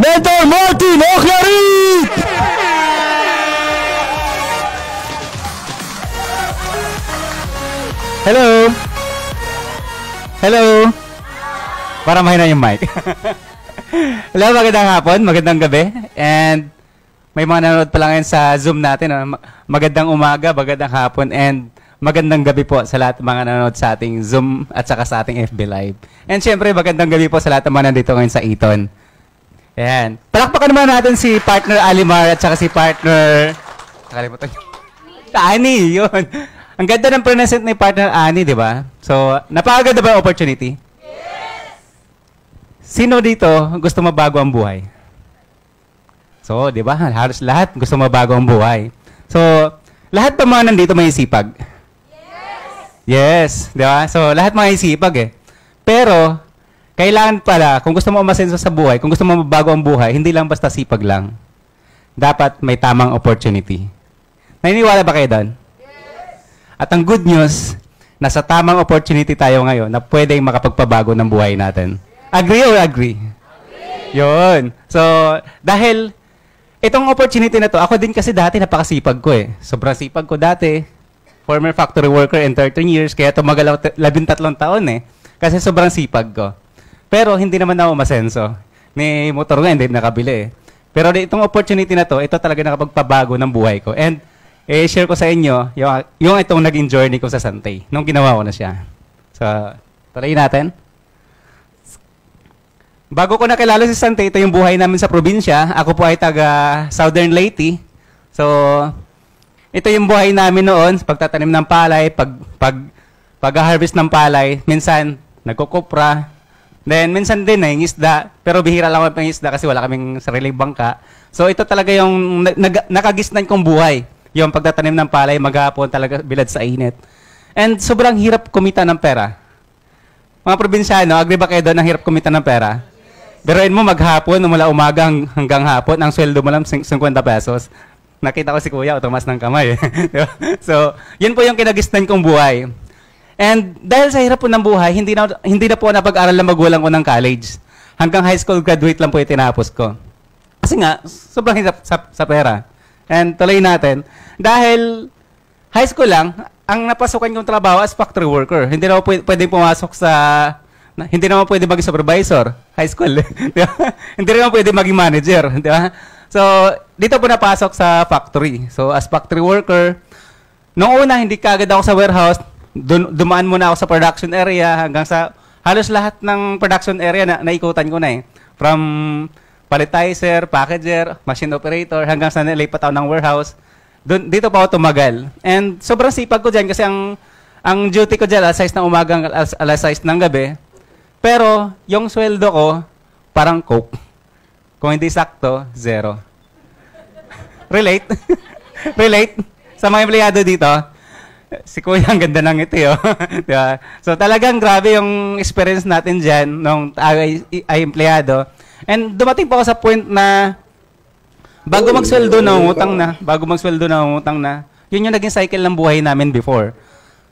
Mentor Martin Oclarit! Hello! Hello! Para mahina yung mic. Hello, magandang hapon, magandang gabi. And may mga nanonood pa lang ngayon sa Zoom natin. Magandang umaga, magandang hapon, and magandang gabi po sa lahat ng mga nanonood sa ating Zoom at saka sa ating FB Live. And syempre, magandang gabi po sa lahat ng mga nandito ngayon sa Eton. Ayan. Palakpakan naman natin si partner Alimar at saka si partner... Nakalimutan niyo. Ani, yun. Ang ganda ng pronunciation ni partner Ani, di ba? So, napakaganda ba yung opportunity? Yes! Sino dito gusto mabago ang buhay? So, di ba? Halos lahat gusto mabago ang buhay. So, lahat pa mga nandito may sipag? Yes! Di ba? So, lahat mga sipag eh. Pero, kailangan pala, kung gusto mo umasenso sa buhay, kung gusto mo mabago ang buhay, hindi lang basta sipag lang. Dapat may tamang opportunity. Naniniwala ba kayo doon? Yes! At ang good news, nasa tamang opportunity tayo ngayon na pwedeng makapagpabago ng buhay natin. Agree or agree? Agree! Yun. So, dahil itong opportunity na to, ako din kasi dati napakasipag ko eh. Sobrang sipag ko dati. Former factory worker in 13 years, kaya tumagal ako 13 taon eh. Kasi sobrang sipag ko. Pero hindi naman ako umasenso. May motor nga, hindi nakabili eh. Pero itong opportunity na to, ito talaga nakapagpabago ng buhay ko. And share ko sa inyo yung itong naging journey ko sa Santay nung ginawa ko na siya. So, tuloy natin. Bago ko nakilala si Santay, ito yung buhay namin sa probinsya. Ako po ay taga Southern Leyte. So, ito yung buhay namin noon, pagtatanim ng palay, pag-harvest ng palay, minsan nagkukupra. Then, minsan din yung isda, pero bihira lang kami ng isda kasi wala kaming sariling bangka. So, ito talaga yung nakagisnan kong buhay. Yung pagtatanim ng palay, maghapon talaga bilad sa init. And sobrang hirap kumita ng pera. Mga probinsyano, agree ba kayo doon ang hirap kumita ng pera? Biruin mo maghapon, mula umaga hanggang hapon, ang sweldo mo lang 50 pesos. Nakita ko si Kuya, tumas ng kamay. So, yun po yung kinagisnan kong buhay. And dahil sa hirap po ng buhay, hindi na po napag-aral na magulang ko ng college. Hanggang high school graduate lang po yung tinapos ko. Kasi nga, sobrang hirap sa pera. And tuloy natin, dahil high school lang, ang napasukan kong trabaho as factory worker. Hindi na ako pwede pumasok sa... Hindi naman pwede maging supervisor. High school. Hindi naman pwede maging manager. Di ba? So, dito po napasok sa factory. So, as factory worker, noong una, hindi kaagad ako sa warehouse. Dumaan muna ako sa production area hanggang sa halos lahat ng production area na naikutan ko na eh. From palletizer, packager, machine operator, hanggang sa nilipat ako ng warehouse. Dito pa ako tumagal. And sobrang sipag ko dyan kasi ang duty ko dyan, alas 6 ng umaga, alas 6 ng gabi. Pero yung sweldo ko, parang coke. Kung hindi sakto, zero. Relate? Relate? Sa mga empleyado dito, si Kuya, ang ganda ng ngiti, oh. Diba? So, talagang grabe yung experience natin dyan nung ay empleyado. And dumating po ako sa point na bago magsweldo na utang na, yun yung naging cycle ng buhay namin before.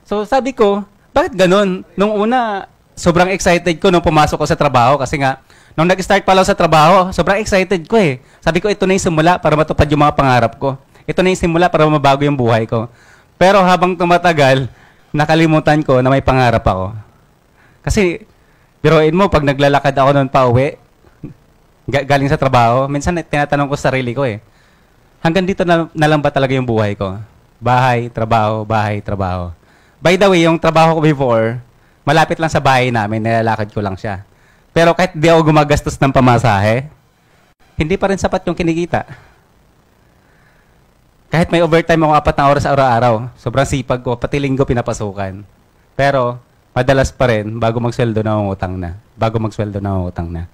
So, sabi ko, bakit ganun? Nung una, sobrang excited ko nung pumasok ko sa trabaho kasi nga, nung nag-start pa lang sa trabaho, sobrang excited ko eh. Sabi ko, ito na yung simula para matupad yung mga pangarap ko. Ito na yung simula para mabago yung buhay ko. Pero habang tumatagal, nakalimutan ko na may pangarap ako. Kasi, biruin mo, pag naglalakad ako noon pa uwi, galing sa trabaho, minsan tinatanong ko sa sarili ko eh, hanggang dito na lang ba talaga yung buhay ko? Bahay, trabaho, bahay, trabaho. By the way, yung trabaho ko before, malapit lang sa bahay namin, nilalakad ko lang siya. Pero kahit di ako gumagastos ng pamasahe, hindi pa rin sapat yung kinikita. Kahit may overtime ako 4 na oras araw-araw, sobrang sipag ko, pati linggo pinapasukan. Pero, madalas pa rin, bago magsweldo na utang na.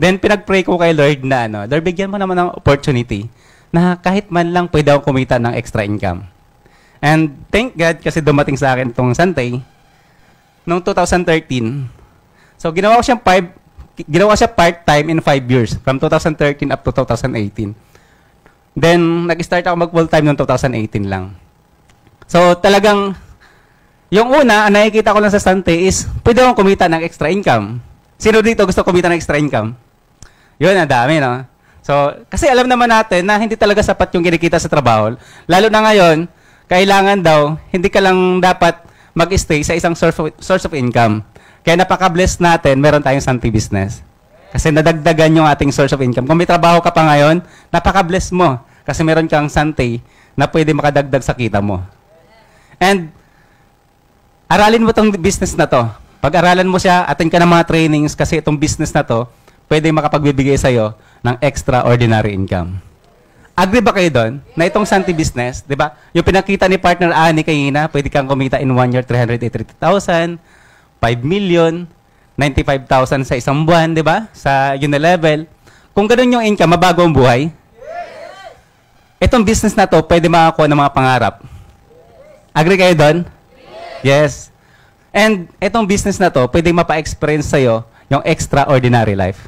Then, pinag-pray ko kay Lord na, Lord, bigyan mo naman ng opportunity na kahit man lang pwede ako kumita ng extra income. And thank God kasi dumating sa akin itong Santay noong 2013. So, ginawa ko siya part-time in 5 years, from 2013 up to 2018. Then, nag-start ako mag-full-time noong 2018 lang. So, talagang, yung una, ang nakikita ko lang sa Santay is, pwede akong kumita ng extra income. Sino dito gusto kumita ng extra income? Yun, ang dami, no? So, kasi alam naman natin na hindi talaga sapat yung kinikita sa trabaho. Lalo na ngayon, kailangan daw, hindi ka lang dapat mag-stay sa isang source of income. Kaya napaka-blessed natin, meron tayong Santi business. Kasi nadagdagan yung ating source of income. Kung may trabaho ka pa ngayon, napaka-blessed mo. Kasi meron kang Santi na pwede makadagdag sa kita mo. And, aralin mo itong business na to. Pag-aralan mo siya, attend ka ng mga trainings kasi itong business na to, pwede makapagbibigay sa'yo ng extraordinary income. Agree ba kayo doon? Na itong Santi business, di ba? Yung pinakita ni partner Ani kanina, pwede kang kumita in 1 year 383,000, 5 million, 95,000 sa isang buwan, di ba? Sa Unilevel. Kung ganun yung income, mabago ang buhay? Itong business na to, pwede makakuha ng mga pangarap. Agree kayo doon? Yes. And itong business na to, pwede mapa-experience sa'yo yung extraordinary life.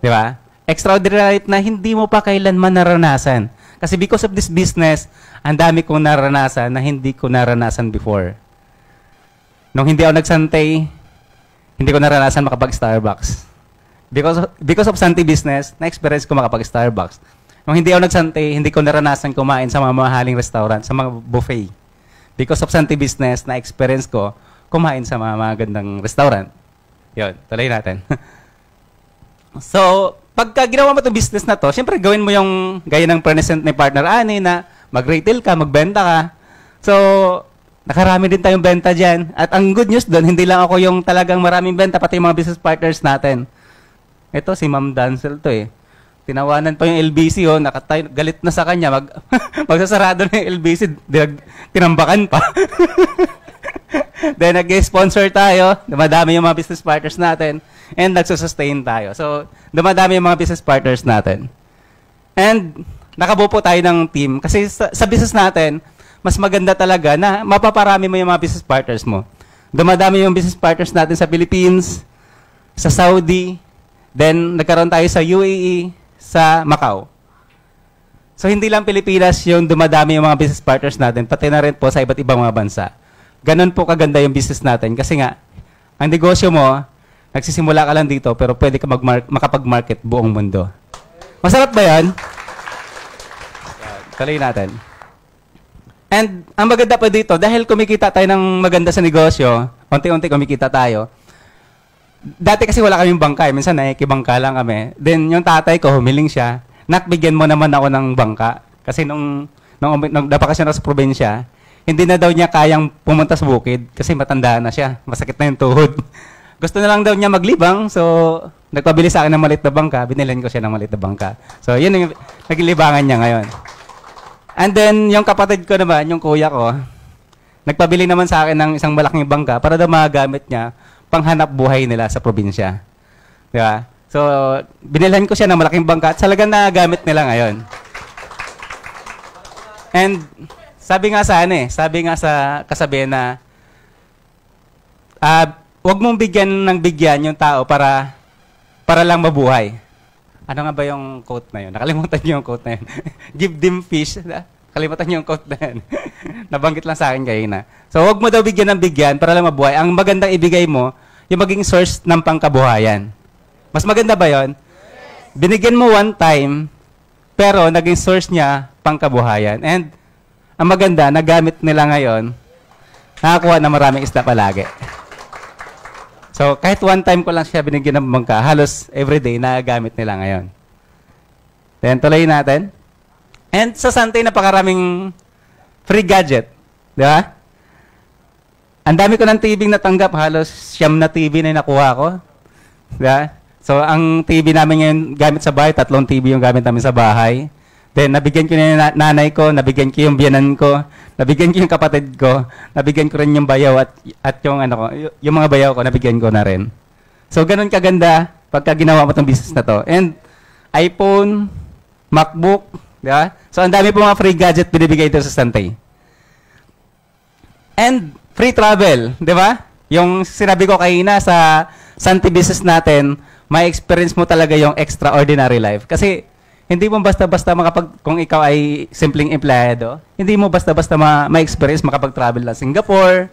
Di ba? Extraordinary life na hindi mo pa kailanman naranasan. Kasi because of this business, ang dami kong naranasan na hindi ko naranasan before. Nung hindi ako nagsantay, hindi ko naranasan makapag-Starbucks. Because of Santi business, na-experience ko makapag-Starbucks. Nung hindi ako nagsantay, hindi ko naranasan kumain sa mga mahaling restaurant, sa mga buffet. Because of Santi business, na-experience ko kumain sa mga magandang restaurant. Yun, tuloy natin. So, pagka ginawa mo itong business na to, syempre gawin mo yung gaya ng present ni partner Ani na mag-retail ka, magbenta ka. So, nakarami din tayong benta dyan. At ang good news doon, hindi lang ako yung talagang maraming benta, pati yung mga business partners natin. Ito, si Ma'am Dancel to eh. Tinawanan pa yung LBC, oh, galit na sa kanya, magsasarado na yung LBC, tinambakan pa. Then, nag-sponsor tayo, dumadami yung mga business partners natin, and nagsusustain tayo. So, dumadami yung mga business partners natin. And, nakabuo po tayo ng team. Kasi sa business natin, mas maganda talaga na mapaparami mo yung mga business partners mo. Dumadami yung business partners natin sa Philippines, sa Saudi, then nagkaroon tayo sa UAE, sa Macau. So, hindi lang Pilipinas yung dumadami yung mga business partners natin, pati na rin po sa iba't ibang mga bansa. Ganon po kaganda yung business natin. Kasi nga, ang negosyo mo, nagsisimula ka lang dito, pero pwede ka makapag-market buong mundo. Masarap ba yan? Tuloy natin. And ang maganda pa dito, dahil kumikita tayo ng maganda sa negosyo, unti-unti kumikita tayo. Dati kasi wala kaming bangka. Minsan nakikibangka lang kami. Then yung tatay ko, humiling siya. Nakbigyan mo naman ako ng bangka. Kasi nung napakasyon ako sa probinsya, hindi na daw niya kayang pumunta sa bukid kasi matanda na siya. Masakit na yung tuhod. Gusto na lang daw niya maglibang. So, nagpabili sa akin ng maliit na bangka. Binilhan ko siya ng maliit na bangka. So, yun yung naglilibangan niya ngayon. And then, yung kapatid ko naman, yung kuya ko, nagpabili naman sa akin ng isang malaking bangka para daw magagamit niya panghanap buhay nila sa probinsya. Di ba? So, binilhan ko siya ng malaking bangka at talagang nagamit nila ngayon. And, sabi nga sa kasabihan na, huwag mong bigyan ng bigyan yung tao para lang mabuhay. Ano nga ba yung quote na yun? Nakalimutan niyo yung quote na yun. Give them fish. Kalimutan niyo yung quote na yun. Nabanggit lang sa akin kanina. So, huwag mo daw bigyan ng bigyan para lang mabuhay. Ang magandang ibigay mo, yung maging source ng pangkabuhayan. Mas maganda ba yun? Binigyan mo one time, pero naging source niya pangkabuhayan. And, ang maganda, nagamit nila ngayon, nakakuha na maraming isda palagi. So, kahit one time ko lang siya binigyan ng bangka, halos everyday nagagamit nila ngayon. Then, tuloy natin. And sa Santay, napakaraming free gadget. Di ba? Ang dami ko ng TV natanggap, halos 9 na TV na nakuha ko. Di ba? So, ang TV namin ngayon gamit sa bahay, 3 TV yung gamit namin sa bahay. Then, nabigyan ko na yung nanay ko, nabigyan ko yung biyanan ko, nabigyan ko yung kapatid ko, nabigyan ko rin yung bayaw at yung, yung mga bayaw ko, nabigyan ko na rin. So, ganun kaganda pagka ginawa mo itong business na to. And, iPhone, MacBook, di ba? So, ang dami po mga free gadget binibigay dito sa Santay. And, free travel, di ba? Yung sinabi ko kanina sa Santay business natin, may experience mo talaga yung extraordinary life. Kasi, hindi mo basta-basta kung ikaw ay simpleng empleyado, hindi mo basta-basta ma-experience makapag-travel na Singapore,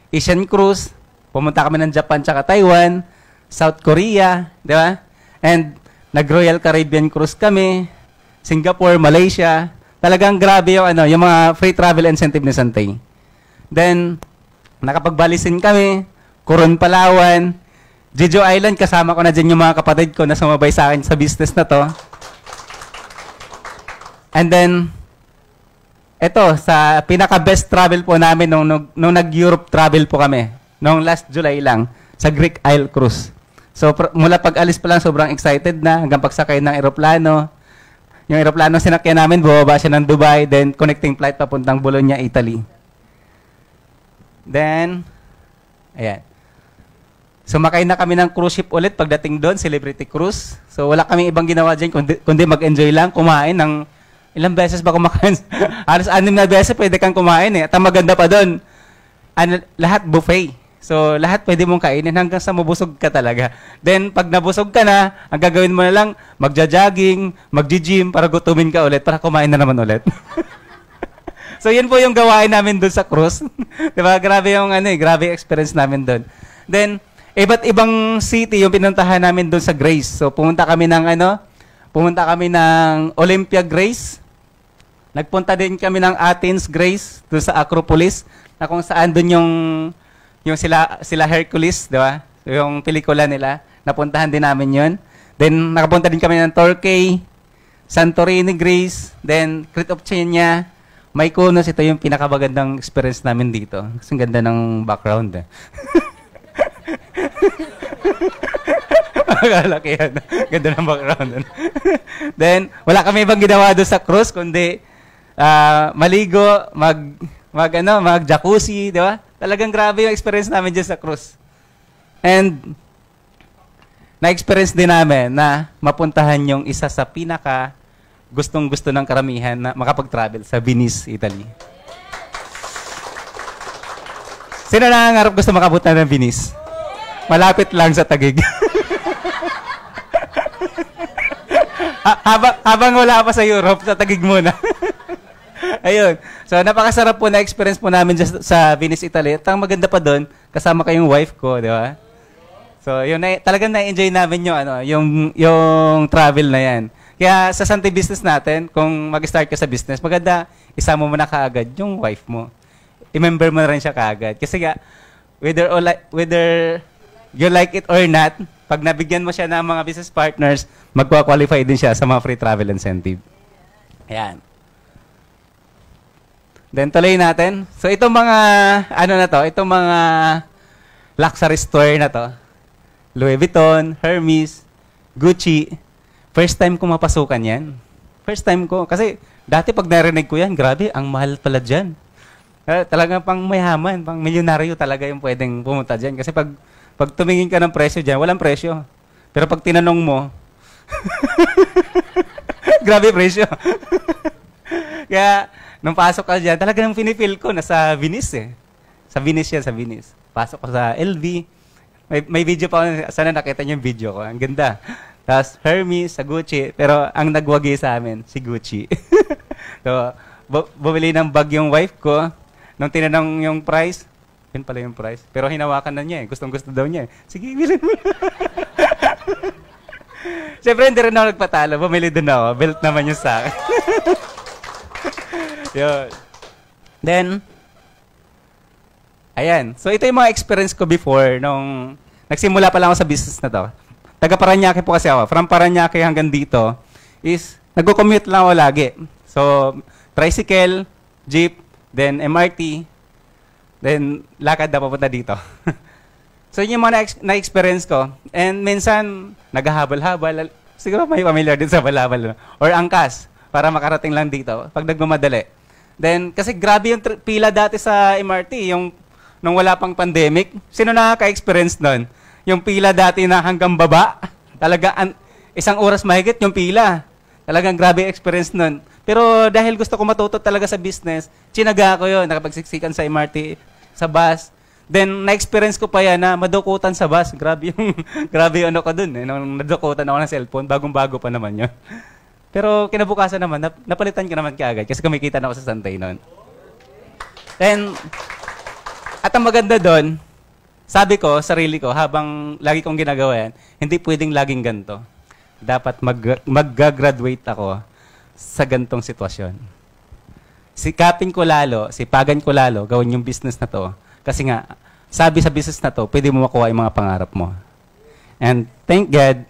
Asian Cruise, pumunta kami ng Japan tsaka Taiwan, South Korea, di ba? And Nag-Royal Caribbean Cruise kami, Singapore, Malaysia. Talagang grabe yung, yung mga free travel incentive ni Santay. Then, nakapagbalisin kami, Coron, Palawan, Jeju Island, kasama ko na dyan yung mga kapatid ko na sumabay sa akin sa business na to. And then, eto, sa pinaka-best travel po namin nung nag-Europe travel po kami, nung last July lang, sa Greek Isle Cruise. So, mula pag-alis pa lang, sobrang excited na, hanggang pagsakay ng eroplano. Yung eroplano sinakyan namin, bumaba siya ng Dubai, then connecting flight papuntang Bologna, Italy. Then, ayan. Sumakay na kami ng cruise ship ulit pagdating doon, Celebrity Cruise. So, wala kaming ibang ginawa dyan, kundi mag-enjoy lang, kumain ng ilang beses ba kumakain? Halos 6 na beses pwede kang kumain eh. At ang maganda pa doon, lahat buffet. So, lahat pwede mong kainin hanggang sa mabusog ka talaga. Then, pag nabusog ka na, ang gagawin mo na lang, magja-jogging, magji-gym para gutumin ka ulit, para kumain na naman ulit. So, yun po yung gawain namin doon sa cruise. Diba? Grabe yung grabe experience namin doon. Then, iba't ibang city yung pinuntahan namin doon sa Grace. So, pumunta kami ng Olympia Grace. Nagpunta din kami ng Athens Grace, doon sa Acropolis, na kung saan doon yung sila Hercules, di ba? Yung pelikula nila, napuntahan din namin yun. Then, nakapunta din kami ng Torquay, Santorini Grace, then Crete of Chenia, Mykonos. Ito yung pinakamagandang experience namin dito. Kasi ganda ng background. Magalaki yan. Ganda ng background. Then, wala kami ibang ginawa doon sa cruise, kundi maligo, mag-jacuzzi, di ba? Talagang grabe yung experience namin dyan sa cruise. And, na-experience din namin na mapuntahan yung isa sa pinaka gustong-gusto ng karamihan na makapag-travel sa Venice, Italy. Sino nangangarap gusto makapunta ng Venice? Malapit lang sa Taguig. Habang wala pa sa Europe, sa Taguig muna. Ayun. So, napakasarap po na experience po namin sa Venice, Italy. At ang maganda pa doon, kasama kayong wife ko, di ba? So, yun, talagang na-enjoy namin yung travel na yan. Kaya sa Santay business natin, kung mag-start ka sa business, maganda, isama mo na kaagad yung wife mo. I-member mo na rin siya kaagad. Kasi whether you like it or not, pag nabigyan mo siya ng mga business partners, magpa-qualify din siya sa mga free travel incentive. Ayan. Then, tuloy natin. So, itong mga, itong mga luxury store na to, Louis Vuitton, Hermes, Gucci, first time ko mapasukan yan. First time ko. Kasi, dati pag narinig ko yan, grabe, ang mahal pala dyan. Talagang pang mayaman, pang milyonaryo talaga yung pwedeng pumunta dyan. Kasi pag tumingin ka ng presyo dyan, walang presyo. Pero pag tinanong mo, grabe presyo. Kaya, nung pasok ka dyan, talagang pinifeel ko, nasa Venice eh. Sa Venice yan, sa Venice. Pasok ko sa LV. May video pa ako, sana nakita niyo yung video ko. Ang ganda. Tapos Hermes, sa Gucci. Pero ang nagwagi sa amin, si Gucci. So, bumili ng bag yung wife ko. Nung tinanong yung price, yun pala yung price. Pero hinawakan na niya eh. Gustong-gusto daw niya eh. Sige, bilhin mo. Siyempre, hindi rin ako nagpatalo. Bumili din ako. Belt naman yung sa akin. Yun. Then, ayan. So, ito yung mga experience ko before nung nagsimula pa lang ako sa business na to. Taga Paranaque po kasi ako. From Paranaque hanggang dito is nagko-commute lang ako lagi. So, tricycle, jeep, then MRT, then lakad na papunta dito. So, yun yung mga na-experience ko. And minsan, naghahabal-habal. Siguro may familiar din sa balabal. Or angkas, para makarating lang dito pag nagmamadali. Then, kasi grabe yung pila dati sa MRT, nung wala pang pandemic. Sino nakaka-experience nun? Yung pila dati na hanggang baba, talaga isang oras mahigit yung pila. Talagang grabe experience nun. Pero dahil gusto ko matuto talaga sa business, chinaga ko yun, nakapagsiksikan sa MRT, sa bus. Then, na-experience ko pa yan na madukutan sa bus. Grabe yung ko dun. Nung nadukutan ako ng cellphone, bagong-bago pa naman yun. Pero kinabukasan naman, napalitan ko naman kaagad kasi kumikita na ako sa Santay noon. Then, at ang maganda doon, sabi ko, sarili ko, habang lagi kong ginagawa yan, hindi pwedeng laging ganito. dapat mag-graduate ako sa gantong sitwasyon. Sikapin ko lalo, sipagan ko lalo, gawin yung business na to. Kasi nga, sabi sa business na to, pwede mo makuha yung mga pangarap mo. And thank God,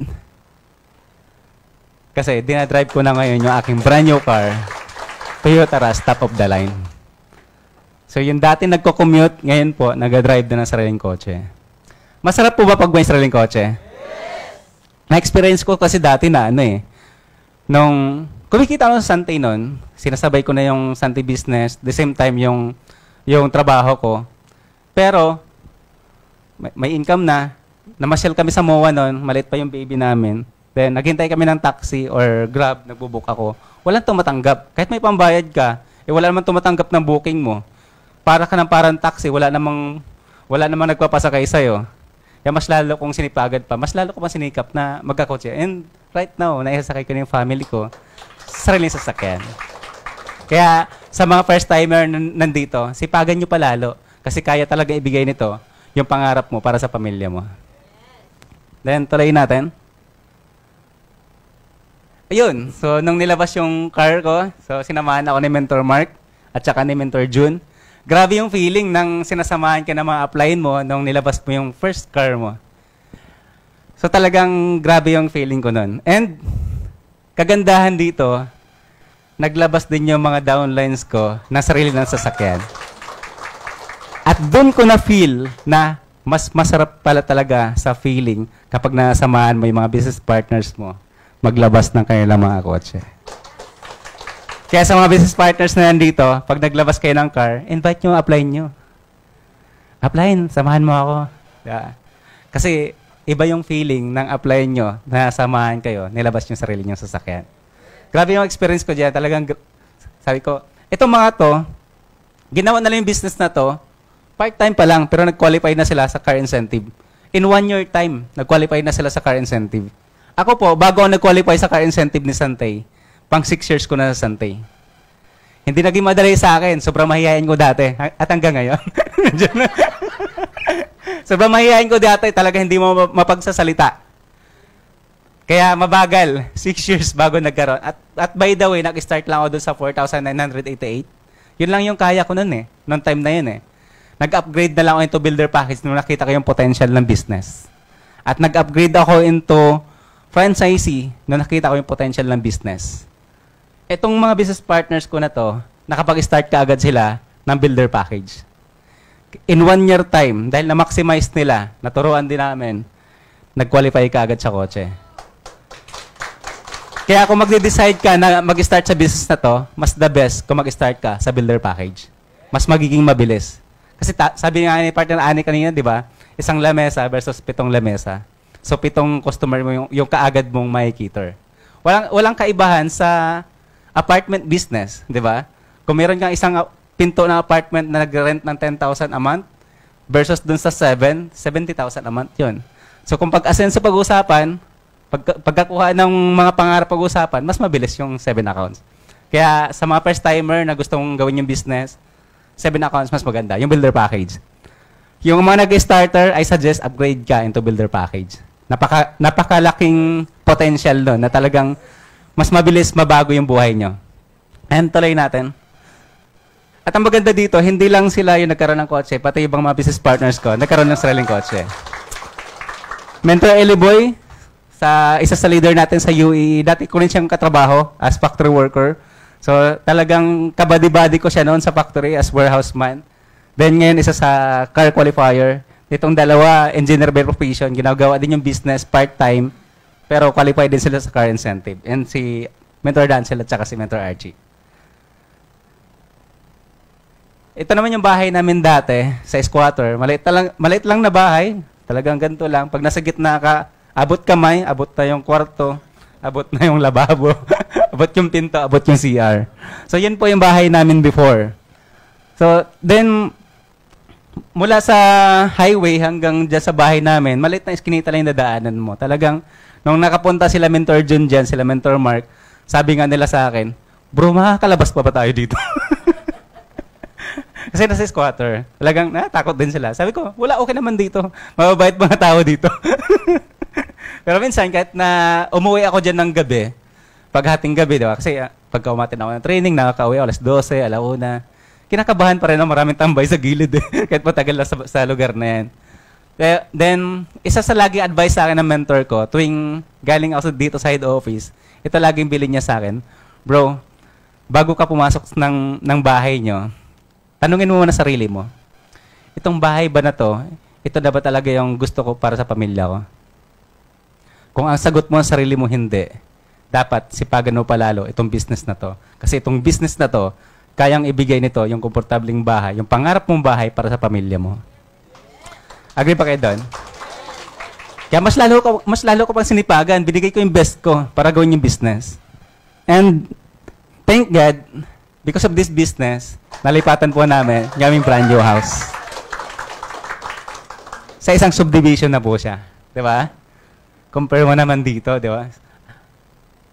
kasi dinadrive ko na ngayon yung aking brand new car, Toyota Rush, top of the line. So yung dati nagko-commute, ngayon po, nag-drive na ng sariling kotse. Masarap po ba pag may sariling kotse? Yes! Na-experience ko kasi dati na nung kumikita ako sa Sante noon, sinasabay ko na yung Sante business, the same time yung trabaho ko. Pero, may income na, namasyal kami sa MOA noon, maliit pa yung baby namin. Then, naghintay kami ng taxi or Grab, nagbubook ako. Walang tumatanggap. Kahit may pambayad ka, wala namang tumatanggap ng booking mo. Para ka ng parang taxi, wala namang nagpapasakay sa'yo. Kaya mas lalo kong sinipagad pa, mas lalo ko pa sinikap na magkakotse. And right now, naisasakay ko na yung family ko sa sariling sasakyan. Kaya sa mga first-timer nandito, sipagan nyo pa lalo. Kasi kaya talaga ibigay nito yung pangarap mo para sa pamilya mo. Then, tuloy natin. Ayun, so nung nilabas yung car ko, so sinamahan ako ni Mentor Mark at saka ni Mentor June. Grabe yung feeling ng sinasamahan ka na mga upline mo nung nilabas mo yung first car mo. So talagang grabe yung feeling ko nun. And kagandahan dito, naglabas din yung mga downlines ko na sarili ng sasakyan. At doon ko na feel na mas masarap pala talaga sa feeling kapag nasamahan mo yung mga business partners mo maglabas ng kanilang mga kotse. Kaya sa mga business partners na nandito, pag naglabas kayo ng car, invite nyo, apply nyo. Apply, samahan mo ako. Yeah. Kasi iba yung feeling ng apply nyo na samahan kayo, nilabas nyo sarili nyo sasakyan. Grabe yung experience ko dyan. Talagang, sabi ko, itong mga to, ginawa na lang yung business na to, part-time pa lang, pero nag-qualify na sila sa car incentive. In 1 year time, nag-qualify na sila sa car incentive. Ako po, bago ako nag-qualify sa car incentive ni Sante, pang 6 years ko na sa Sante. Hindi naging madali sa akin. Sobrang mahihayin ko dati. At hanggang ngayon. Sobrang mahihayin ko dati. Talaga hindi mo mapagsasalita. Kaya mabagal. 6 years bago nagkaroon. At by the way, nag-start lang ako doon sa 4,988. Yun lang yung kaya ko noon noong time na yun Nag-upgrade na lang ako into builder package nung nakita ko yung potential ng business. At nag-upgrade ako into franchisee nung nakita ko yung potential ng business. Itong mga business partners ko na to, nakapag-start ka agad sila ng builder package. In 1 year time, dahil na-maximize nila, naturuan din namin, nag-qualify ka agad sa kotse. Kaya kung magde-decide ka na mag-start sa business na to, mas the best kung mag-start ka sa builder package. Mas magiging mabilis. Kasi sabi nga ni partner Ani kanina, di ba? Isang lamesa versus 7 lamesa. So, 7 customer mo yung kaagad mong makikita. Walang kaibahan sa apartment business, di ba? Kung meron kang isang pinto ng apartment na nag-rent ng 10,000 a month versus dun sa 70,000 a month yun. So, kung pag-asenso pag-usapan, pagkakuha ng mga pangarap pag-usapan, mas mabilis yung 7 accounts. Kaya sa mga first-timer na gustong gawin yung business, 7 accounts mas maganda, yung builder package. Yung mga nag-starter, I suggest upgrade ka into builder package. Napakalaking potential doon na talagang mas mabilis mabago yung buhay nyo. And tuloy natin. At ang maganda dito, hindi lang sila yung nagkaroon ng kotse, pati ibang mga business partners ko, nagkaroon ng sariling kotse. Mentor Eliboy, isa sa leader natin sa UAE, dati ko rin siyang katrabaho as factory worker. So talagang kabady-bady ko siya noon sa factory as warehouse man. Then ngayon isa sa car qualifier. Itong dalawa, engineer by profession, ginagawa din yung business part-time, pero qualified din sila sa car incentive. And si Mentor Dancel at saka si Mentor Archie. Ito naman yung bahay namin dati sa squatter. Maliit lang na bahay. Talagang ganito lang. Pag nasa gitna ka, abot kamay, abot na yung kwarto, abot na yung lababo, abot yung pinto, abot yung CR. So yun po yung bahay namin before. So then, mula sa highway hanggang dyan sa bahay namin, maliit na iskinita lang yung dadaanan mo. Talagang, nung nakapunta sila Mentor Jun dyan, sila Mentor Mark, sabi nga nila sa akin, bro, makakalabas pa ba tayo dito? Kasi nasa squatter. Talagang, takot din sila. Sabi ko, wala, okay naman dito. Mababait mga tao dito. Pero minsan, kahit na umuwi ako dyan ng gabi, paghating gabi, di ba? Kasi pagka umatin ako ng training, nakaka-uwi alas 12, alauna. Kinakabahan pa rin ang maraming tambay sa gilid kahit matagal na sa lugar na yan. Then, isa sa lagi advice sa akin ng mentor ko, tuwing galing ako dito sa head office, ito laging bilin niya sa akin, bro, bago ka pumasok ng bahay nyo, tanungin mo muna sarili mo, itong bahay ba na to, ito na ba talaga yung gusto ko para sa pamilya ko? Kung ang sagot mo sa sarili mo hindi, dapat sipagan mo palalo itong business na to. Kasi itong business na to, kayang ibigay nito yung komportabling bahay, yung pangarap mong bahay para sa pamilya mo. Agree pa kayo doon? Kaya mas lalo ko pang sinipagan, binigay ko yung best ko para gawin yung business. And thank God, because of this business, nalipatan po namin yung aming brand new house. Sa isang subdivision na po siya. Di ba? Compare mo naman dito, di ba?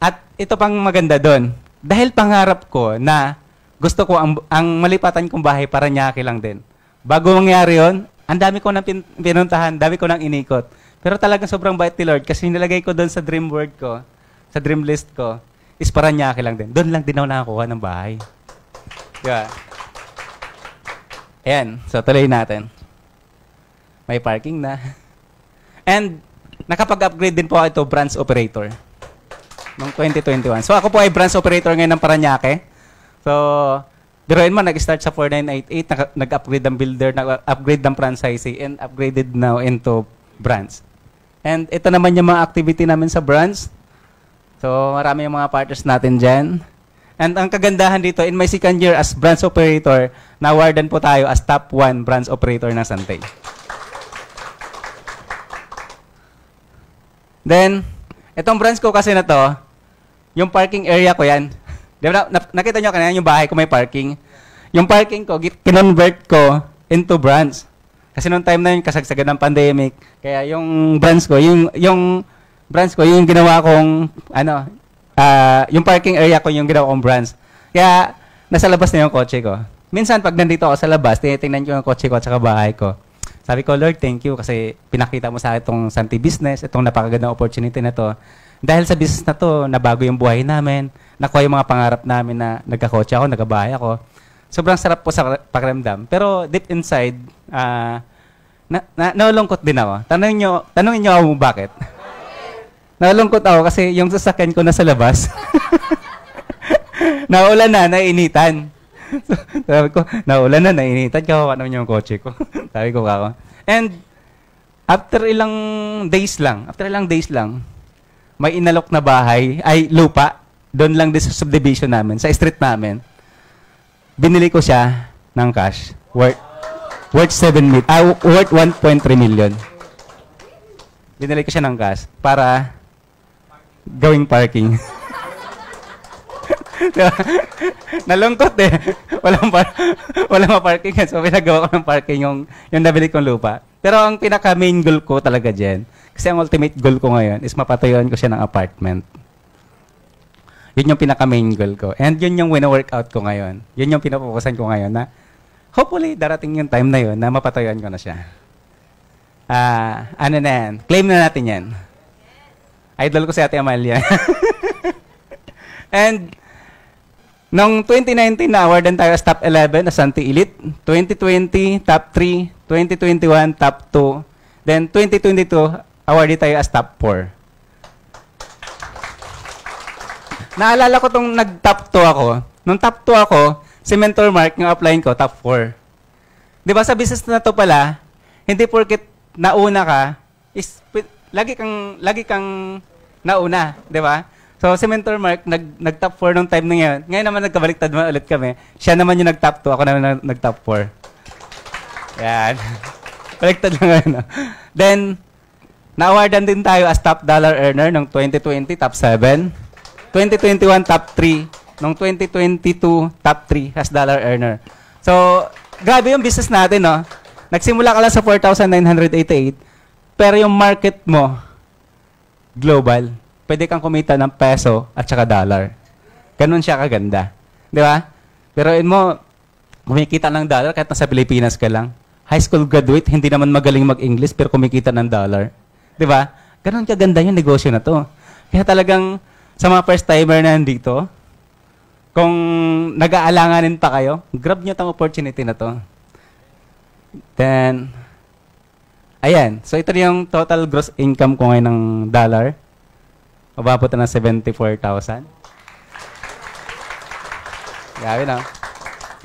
At ito pang maganda doon. Dahil pangarap ko na gusto ko ang malipatan kong bahay para Nyaki lang din. Bago mangyari yun, ang dami ko nang pinuntahan, dami ko nang inikot. Pero talagang sobrang bait ni Lord kasi nilagay ko doon sa dream board ko, sa dream list ko, is para Nyaki lang din. Doon lang din ako nakakuha ng bahay. Di ba? Ayan, so tuloy natin. May parking na. And nakapag-upgrade din po ako ito, branch operator. Noong 2021. So ako po ay branch operator ngayon ng Paranaque. So, biruin mo, nag-start sa 4988, nag-upgrade ng builder, nag-upgrade ng franchisee, and upgraded now into branch. And ito naman yung mga activity namin sa branch. So, marami yung mga partners natin dyan. And ang kagandahan dito, in my second year as branch operator, na-awardan po tayo as top 1 branch operator ng Santay. Then, itong branch ko kasi na to, yung parking area ko yan. Di ba, nakita nyo kanina yung bahay ko may parking. Yung parking ko, kinonvert ko into branch. Kasi noong time na yun, kasagsagan ng pandemic. Kaya yung branch ko, yung branch ko, yung ginawa kong, yung parking area ko yung ginawa kong branch. Kaya, nasa labas na yung kotse ko. Minsan, pag nandito ako sa labas, tinitingnan ko yung kotse ko at saka bahay ko. Sabi ko, Lord, thank you kasi pinakita mo sa akin itong Santi business, itong napakagandang opportunity na to. Dahil sa business na to, nabago yung buhay namin, nakuha yung mga pangarap namin na nagkakotse ako, nagkabahay ako. Sobrang sarap po sa pakiramdam. Pero deep inside, nalungkot din ako. Tanungin nyo ako bakit. Nalungkot ako kasi yung sasakyan ko nasa labas. Naulan na, nainitan. Sabi ko, naulan na, nainitan. Kawawa naman yung kotse ko. Sabi ko kako. And after ilang days lang, may inalok na bahay, ay lupa, doon lang din sa subdivision namin, sa street namin. Binili ko siya ng cash, worth 1.3 million. Binili ko siya ng cash para gawing parking. Nalungkot eh. Walang ma-parking. So, pinagawa ko ng parking yung nabili kong lupa. Pero ang pinaka-main goal ko talaga dyan, kasi ang ultimate goal ko ngayon is mapatuyuan ko siya ng apartment. Yun yung pinaka-main goal ko. And yun yung wina-workout ko ngayon. Yun yung pinapupusan ko ngayon na hopefully darating yung time na yun na mapatuyuan ko na siya. Ano na yan? Claim na natin yan. Idol ko si Ate Amalia. And noong 2019, na-awardan tayo as top 11 as Santi Elite. 2020, top 3. 2021, top 2. Then 2022, awarded tayo as top 4. Naalala ko itong nag-top 2 ako. Nung top 2 ako, si Mentor Mark, yung upline ko, top 4. Di ba sa business na to pala, hindi porket nauna ka, is, lagi kang nauna, di ba? So, si Mentor Mark, nag-top 4 nung time na ngayon. Ngayon naman nagkabaliktad naman ulit kami. Siya naman yung nag-top 2, ako naman nag-top 4. Yan. Baliktad lang ngayon. Then, na-awardan din tayo as top dollar earner noong 2020, top 7. 2021, top 3. Noong 2022, top 3 as dollar earner. So, grabe yung business natin, no? Nagsimula ka lang sa 4,988, pero yung market mo, global. Pwede kang kumita ng peso at saka dollar. Ganun siya kaganda. Di ba? Pero mo, kumikita ng dollar kahit nasa Pilipinas ka lang. High school graduate, hindi naman magaling mag-English, pero kumikita ng dollar. Di ba? Ganon kaganda yung negosyo na to. Kaya talagang sa mga first timer na nandito, kung nag-aalanganin pa kayo, grab nyo tong opportunity na to. Then, ayan. So, ito yung total gross income ko ngayon ng dollar. Umabot na ng 74,000. Grabe na.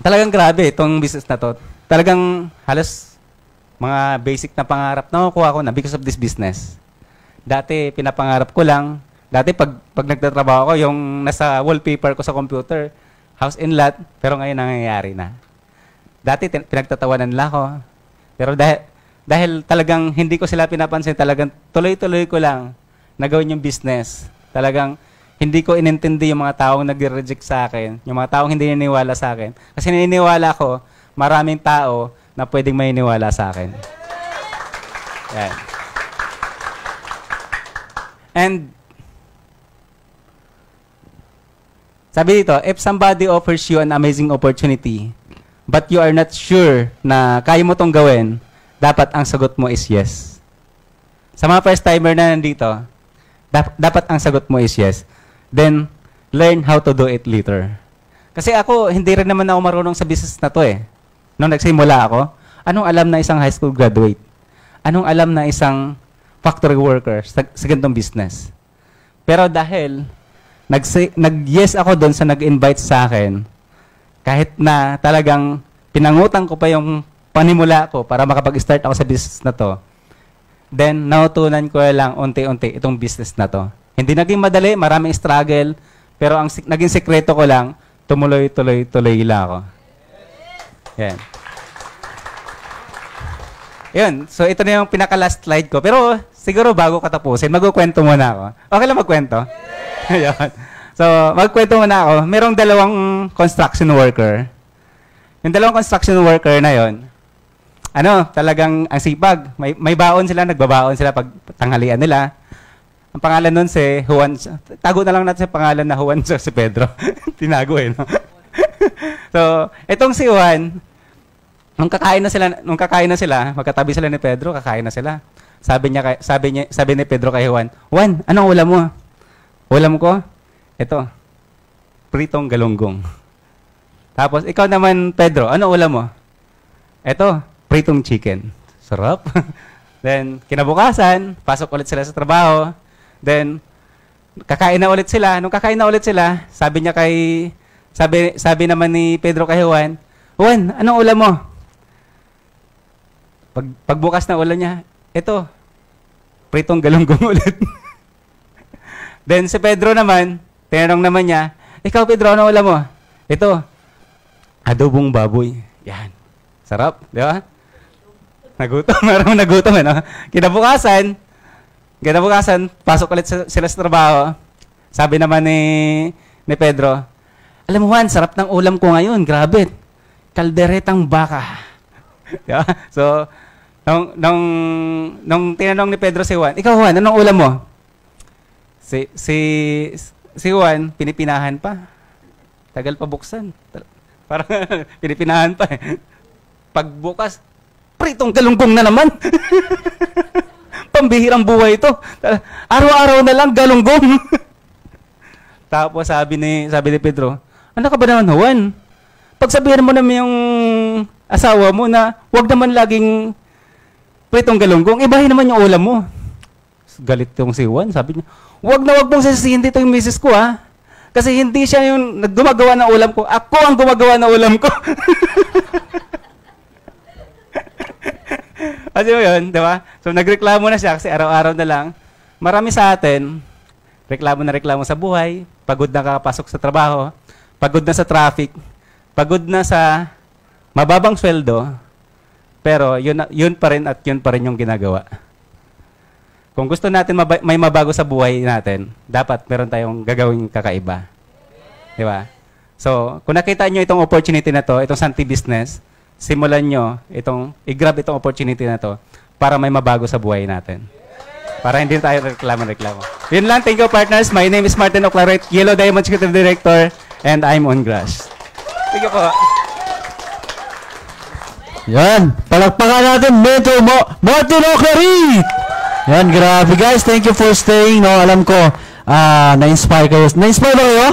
Talagang grabe itong business na to. Talagang halos mga basic na pangarap na nakukuha ko na because of this business. Dati, pinapangarap ko lang. Dati, pag nagtatrabaho ko, yung nasa wallpaper ko sa computer, house and lot, pero ngayon nangyayari na. Dati, pinagtatawanan nila ako. Pero dahil talagang hindi ko sila pinapansin, talagang tuloy-tuloy ko lang na gawin yung business. Talagang hindi ko inintindi yung mga taong nag-reject sa akin, yung mga taong hindi naniniwala sa akin. Kasi naniniwala ko, maraming tao na pwedeng maniniwala sa akin. Yan. And, sabi dito, if somebody offers you an amazing opportunity, but you are not sure na kaya mo tong gawin, dapat ang sagot mo is yes. Sa mga first timer na nandito, dapat ang sagot mo is yes. Then, learn how to do it later. Kasi ako, hindi rin naman ako marunong sa business na to eh. Nung nagsimula ako, anong alam na isang high school graduate? Anong alam na isang factory worker sa ganitong business? Pero dahil nag-yes ako doon sa nag-invite sa akin, kahit na talagang pinangutang ko pa yung panimula ko para makapag-start ako sa business na to, then nautunan ko lang unti-unti itong business na to. Hindi naging madali, maraming struggle, pero ang naging sekreto ko lang, tumuloy-tuloy-tuloy lang ako. Yan. Yun. So, ito na yung pinaka-last slide ko. Pero, siguro bago ko tapusin, magkukwento muna ako. Okay lang magkwento? Yan. So, magkwento muna ako. Merong dalawang construction worker. Yung dalawang construction worker na yon, talagang ang sipag. May baon sila, nagbabaon sila pag tanghalian nila. Ang pangalan nun si Juan. Tago na lang natin sa pangalan na Juan si Pedro. Tinago eh, no? So, itong si Juan, nung kakain na sila, magkatabi sila ni Pedro, kakain na sila. Sabi ni Pedro kay Juan, "Juan, anong ulam mo?" "Ulam ko? Ito, pritong galunggong." Tapos, ikaw naman, Pedro, anong ulam mo? "Ito, pritong chicken." Sarap. Then, kinabukasan, pasok ulit sila sa trabaho. Then, kakain na ulit sila. Nung kakain na ulit sila, sabi naman ni Pedro kay Juan, "Juan, anong ulam mo?" Pagbukas na ulam niya, "Ito, pritong galunggong ulit." Then si Pedro naman, tinanong naman niya, "Ikaw, Pedro, anong ulam mo?" "Ito, adobong baboy." Yan. Sarap, di ba? Nagutom, maraming nagutom, ano? Kinabukasan, pasok ulit sila sa trabaho. Sabi naman ni Pedro, "Alam mo, Juan, sarap ng ulam ko ngayon. Grabe. Kalderetang baka." Diba? So, nung tinanong ni Pedro si Juan, "Ikaw, Juan, anong ulam mo?" Si Juan, pinipinahan pa. Tagal pa buksan. Parang pinipinahan pa eh. Pagbukas, pritong galunggong na naman. Pambihirang buhay ito. Araw-araw na lang galunggong. Tapos sabi ni Pedro, "Ano ka ba naman, Juan? Pagsabihan mo naman yung asawa mo na wag naman laging pritong galunggong, ibahin naman yung ulam mo." Galit yung si Juan. Sabi niya, wag mong sasisihin dito yung misis ko, ha? Kasi hindi siya yung gumagawa ng ulam ko. Ako ang gumagawa ng ulam ko. Kasi yun, di ba? So, nagreklamo na siya kasi araw-araw na lang. Marami sa atin, reklamo sa buhay, pagod na kakapasok sa trabaho, pagod na sa traffic, pagod na sa mababang sweldo, pero yun pa rin yung ginagawa. Kung gusto natin may mabago sa buhay natin, dapat meron tayong gagawing kakaiba. Di ba? So, kung nakita nyo itong opportunity na to, itong Santi Business, simulan nyo i-grab itong opportunity na to para may mabago sa buhay natin. Para hindi tayo reklamo. Yun lang. Thank you, partners. My name is Martin Oclaret, Yellow Diamond Executive Director, and I'm on Grass. Thank you po. Yan. Palakpakan natin, Metro Martin Oclaret! Yan, grabe guys. Thank you for staying. No, alam ko, na-inspire kayo. Na-inspire ba kayo?